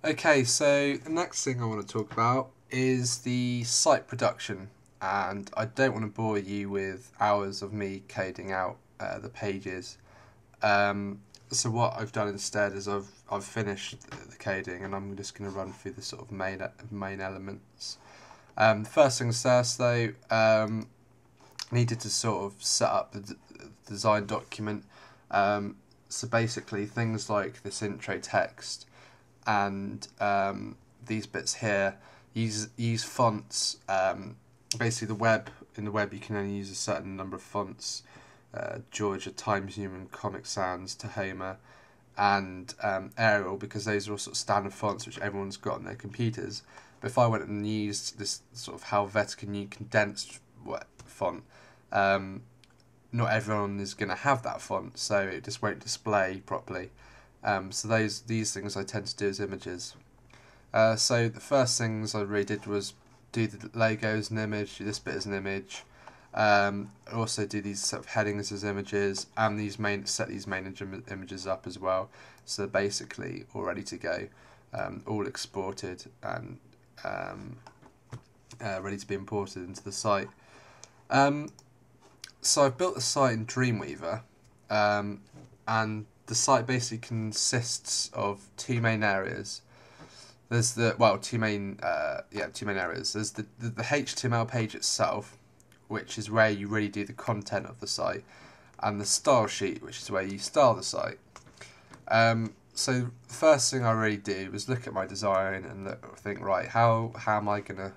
Okay, so the next thing I want to talk about is the site production, and I don't want to bore you with hours of me coding out the pages. So what I've done instead is I've finished the coding, and I'm just going to run through the sort of main elements. The first things first, though, needed to sort of set up the design document. So basically, things like this intro text and these bits here use fonts. Basically, in the web you can only use a certain number of fonts. Georgia, Times New Roman, Comic Sans, Tahoma, and Arial, because those are all sort of standard fonts which everyone's got on their computers. But if I went and used this sort of Helvetica New condensed font, not everyone is going to have that font, so it just won't display properly. So these things I tend to do as images. So the first things I really did was do the logo as an image, do this bit as an image. Also do these sort of headings as images, and set these main images up as well. So they're basically all ready to go, all exported and ready to be imported into the site. So I've built the site in Dreamweaver, and the site basically consists of two main areas. There's two main areas. There's the HTML page itself, which is where you really do the content of the site, and the style sheet, which is where you style the site. So the first thing I really do was look at my design and think, right, how am I gonna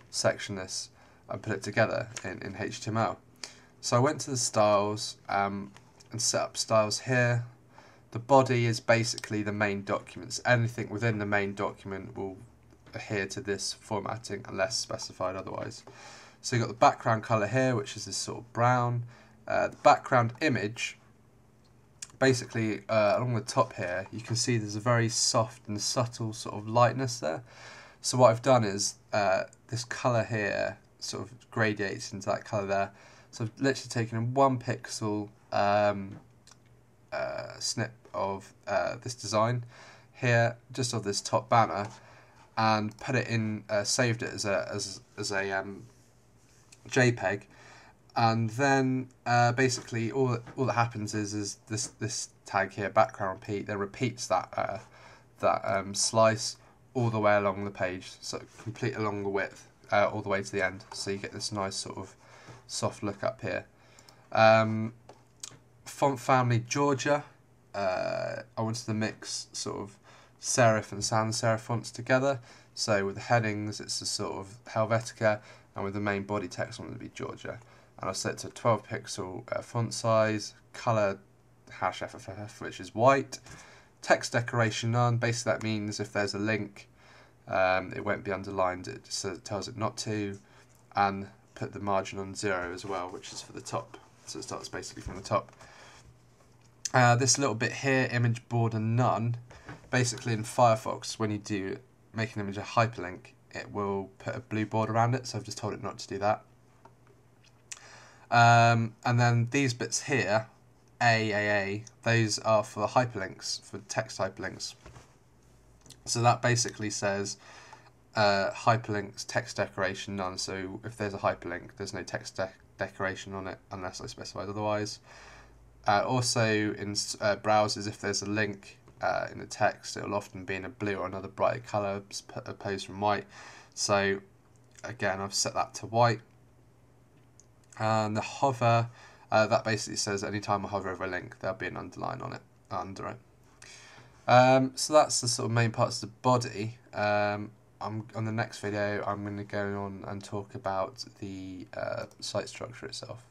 section this and put it together in HTML. So I went to the styles and set up styles here. The body is basically the main documents. Anything within the main document will adhere to this formatting unless specified otherwise. So you've got the background colour here, which is this sort of brown. The background image, basically along the top here, you can see there's a very soft and subtle sort of lightness there. So what I've done is this colour here sort of gradiates into that colour there. So I've literally taken a 1 pixel snip of this design here, just of this top banner, and put it in, saved it as a JPEG, and then basically all that happens is this tag here, background repeat, then repeats that slice all the way along the page, so complete along the width, all the way to the end. So you get this nice sort of soft look up here. Font family Georgia. I wanted to mix sort of serif and sans serif fonts together. So with the headings, it's a sort of Helvetica, and with the main body text, I wanted to be Georgia. And I set it to 12 pixel font size, color #FFF, which is white. Text decoration none. Basically, that means if there's a link, it won't be underlined. It just tells it not to, and put the margin on 0 as well, which is for the top. So it starts basically from the top. This little bit here, image border none. Basically, in Firefox, when you do make an image a hyperlink, it will put a blue border around it. So I've just told it not to do that. And then these bits here, A, those are for hyperlinks, for text hyperlinks. So that basically says hyperlinks, text decoration none. So if there's a hyperlink, there's no text decoration on it unless I specified otherwise. Also in browsers, if there's a link in the text, it will often be in a blue or another brighter colour opposed from white. So again, I've set that to white. And the hover, that basically says anytime I hover over a link, there'll be an underline on it, under it. So that's the sort of main parts of the body. On the next video, I'm going to go on and talk about the site structure itself.